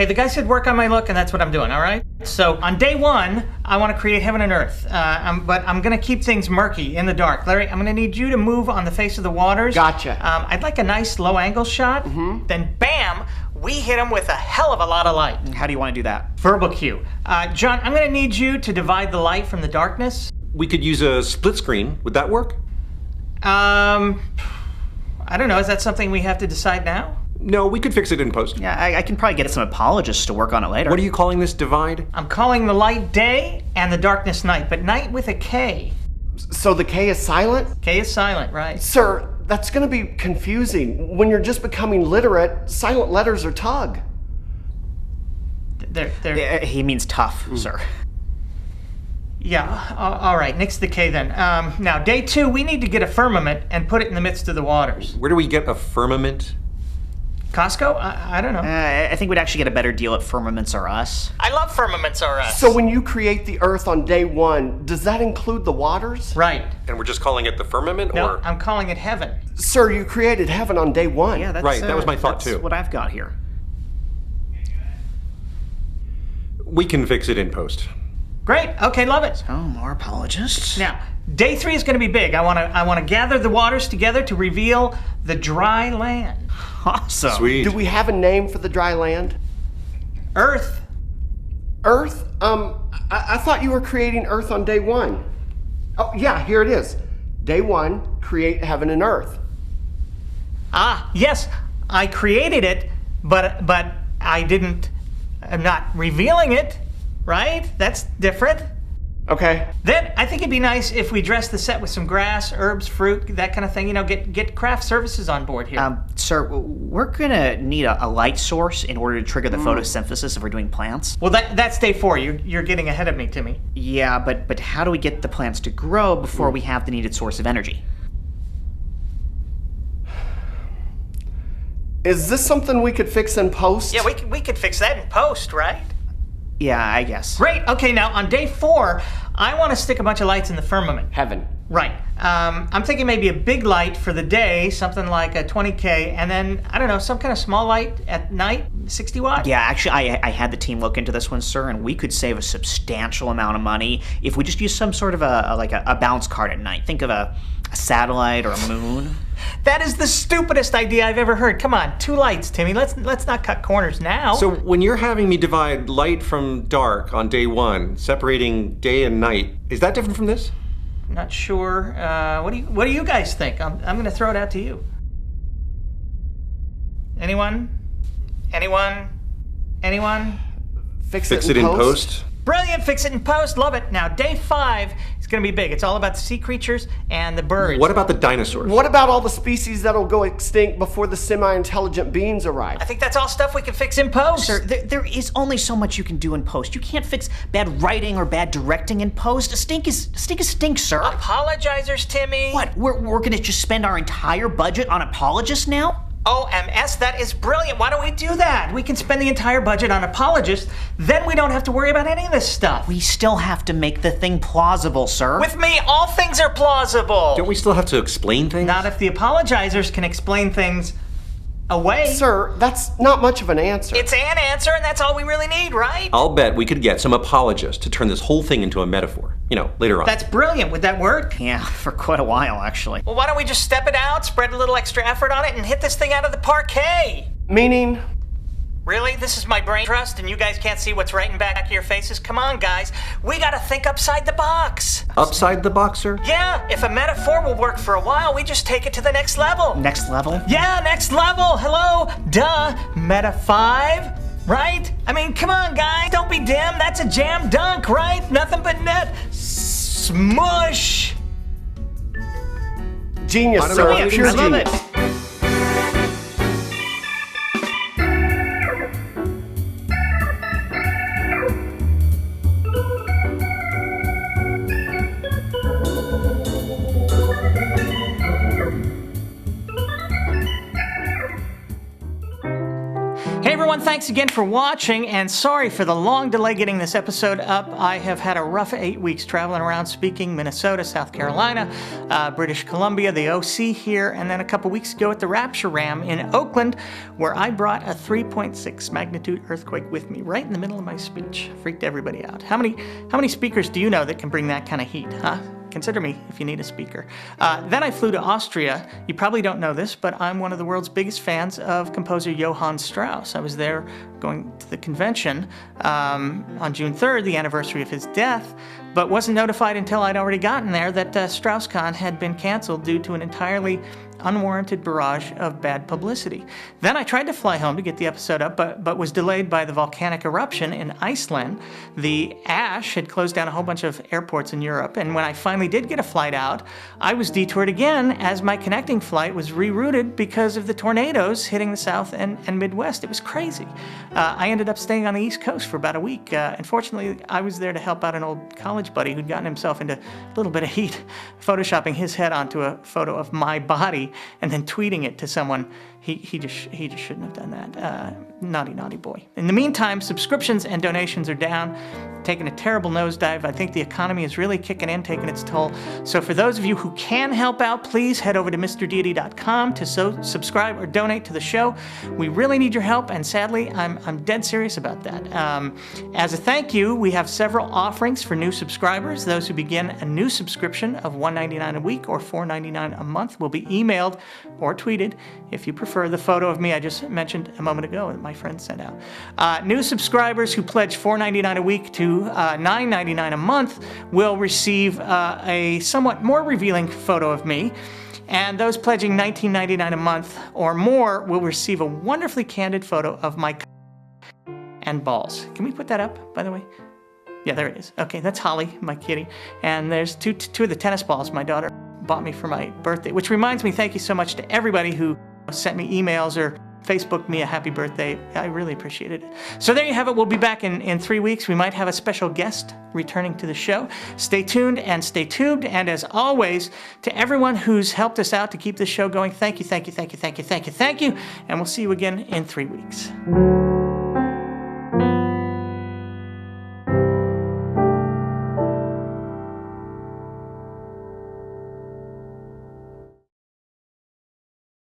Hey, the guy said work on my look, and that's what I'm doing, all right? So on day 1, I want to create heaven and earth, but I'm going to keep things murky, in the dark. Larry, I'm going to need you to move on the face of the waters. Gotcha. I'd like a nice low-angle shot. Then, bam, we hit him with a hell of a lot of light. How do you want to do that? Verbal cue. John, I'm going to need you to divide the light from the darkness. We could use a split screen. Would that work? I don't know. Is that something we have to decide now? No, we could fix it in post. Yeah, I can probably get some apologists to work on it later. What are you calling this divide? I'm calling the light day and the darkness night, but night with a K. So the K is silent? K is silent, right? Sir, that's going to be confusing. When you're just becoming literate, silent letters are tug. They're He means tough, sir. Yeah, all right, nix the K then. Now, day 2, we need to get a firmament and put it in the midst of the waters. Where do we get a firmament? Costco? I don't know. I think we'd actually get a better deal at Firmaments R Us. I love firmaments are us. So when you create the earth on day 1, does that include the waters? Right. And we're just calling it the firmament, No, or? I'm calling it heaven. Sir, you created heaven on day 1. Yeah, that's Right, that was my thought, that's too. what I've got here. We can fix it in post. Great, okay, love it. Oh, more apologists. Now, day 3 is going to be big. I want to gather the waters together to reveal the dry land. Awesome. Sweet. Do we have a name for the dry land? Earth. Earth? I thought you were creating earth on day 1. Oh, yeah, here it is. Day 1, create heaven and earth. Ah, yes, I created it, but I didn't. I'm not revealing it, right? That's different. Okay. Then I think it'd be nice if we dress the set with some grass, herbs, fruit, that kind of thing. You know, get craft services on board here. Sir, we're gonna need a light source in order to trigger the photosynthesis if we're doing plants. Well, that's day 4. You're getting ahead of me, Timmy. Yeah, but how do we get the plants to grow before we have the needed source of energy? Is this something we could fix in post? Yeah, we could fix that in post, right? Yeah, I guess. Great. Okay, now on day 4, I want to stick a bunch of lights in the firmament. Heaven. Right. I'm thinking maybe a big light for the day, something like a 20K, and then, I don't know, some kind of small light at night, 60 watt? Yeah, actually, I had the team look into this one, sir, and we could save a substantial amount of money if we just use some sort of a bounce card at night. Think of a satellite or a moon. That is the stupidest idea I've ever heard. Come on, 2 lights, Timmy. Let's not cut corners now. So when you're having me divide light from dark on day 1, separating day and night, is that different from this? Not sure. What do you guys think? I'm going to throw it out to you. Anyone? Fix Fix it in post? Brilliant, fix it in post, love it. Now, day 5 is going to be big. It's all about the sea creatures and the birds. What about the dinosaurs? What about all the species that'll go extinct before the semi-intelligent beings arrive? I think that's all stuff we can fix in post. Sir, there is only so much you can do in post. You can't fix bad writing or bad directing in post. A stink is stink, sir. Apologizers, Timmy. What? We're gonna just spend our entire budget on apologists now? OMS, that is brilliant. Why don't we do that? We can spend the entire budget on apologists, then we don't have to worry about any of this stuff. We still have to make the thing plausible, sir. With me, all things are plausible. Don't we still have to explain things? Not if the apologizers can explain things away. Sir, that's not much of an answer. It's an answer, and that's all we really need, right? I'll bet we could get some apologists to turn this whole thing into a metaphor. You know, later on. That's brilliant. Would that work? Yeah, for quite a while, actually. Well, why don't we just step it out, spread a little extra effort on it, and hit this thing out of the parquet? Meaning? Really? This is my brain trust, and you guys can't see what's right in back of your faces? Come on, guys. We gotta think upside the box. Upside the boxer? Yeah, if a metaphor will work for a while, we just take it to the next level. Next level? Yeah, next level. Hello? Duh. Meta 5? Right? I mean, come on, guys. Don't be dim. That's a jam dunk, right? Nothing but net. Smush. Genius, I don't sir. know. Pure I love genius. it. Hey everyone, everyone, thanks again for watching, and sorry for the long delay getting this episode up. I have had a rough 8 weeks traveling around speaking Minnesota, South Carolina, British Columbia, the OC here, and then a couple weeks ago at the Rapture Ram in Oakland, where I brought a 3.6 magnitude earthquake with me right in the middle of my speech. Freaked everybody out. How many speakers do you know that can bring that kind of heat, huh? Consider me if you need a speaker. Then I flew to Austria. You probably don't know this, but I'm one of the world's biggest fans of composer Johann Strauss. I was there going to the convention on June 3rd, the anniversary of his death, but wasn't notified until I'd already gotten there that Strauss-Con had been canceled due to an entirely unwarranted barrage of bad publicity. Then I tried to fly home to get the episode up, but was delayed by the volcanic eruption in Iceland. The ash had closed down a whole bunch of airports in Europe, and when I finally did get a flight out, I was detoured again as my connecting flight was rerouted because of the tornadoes hitting the South and Midwest. It was crazy. I ended up staying on the East Coast for about a week. Unfortunately, I was there to help out an old college buddy who'd gotten himself into a little bit of heat, photoshopping his head onto a photo of my body and then tweeting it to someone. He just shouldn't have done that. Naughty boy. In the meantime, subscriptions and donations are down, taking a terrible nosedive. I think the economy is really kicking in, taking its toll. So for those of you who can help out, please head over to MrDeity.com to subscribe or donate to the show. We really need your help, and sadly, I'm dead serious about that. As a thank you, we have several offerings for new subscribers. Those who begin a new subscription of $1.99 a week or $4.99 a month will be emailed or tweeted, if you prefer, the photo of me I just mentioned a moment ago that my friend sent out. New subscribers who pledge $4.99 a week to $9.99 a month will receive a somewhat more revealing photo of me, and those pledging $19.99 a month or more will receive a wonderfully candid photo of my and balls. Can we put that up, by the way? Yeah, there it is. Okay, that's Holly, my kitty, and there's two of the tennis balls my daughter bought me for my birthday, which reminds me, thank you so much to everybody who sent me emails or Facebooked me a happy birthday. I really appreciated it. So there you have it. We'll be back in 3 weeks. We might have a special guest returning to the show. Stay tuned and stay tuned. And as always, to everyone who's helped us out to keep this show going, thank you. And we'll see you again in 3 weeks.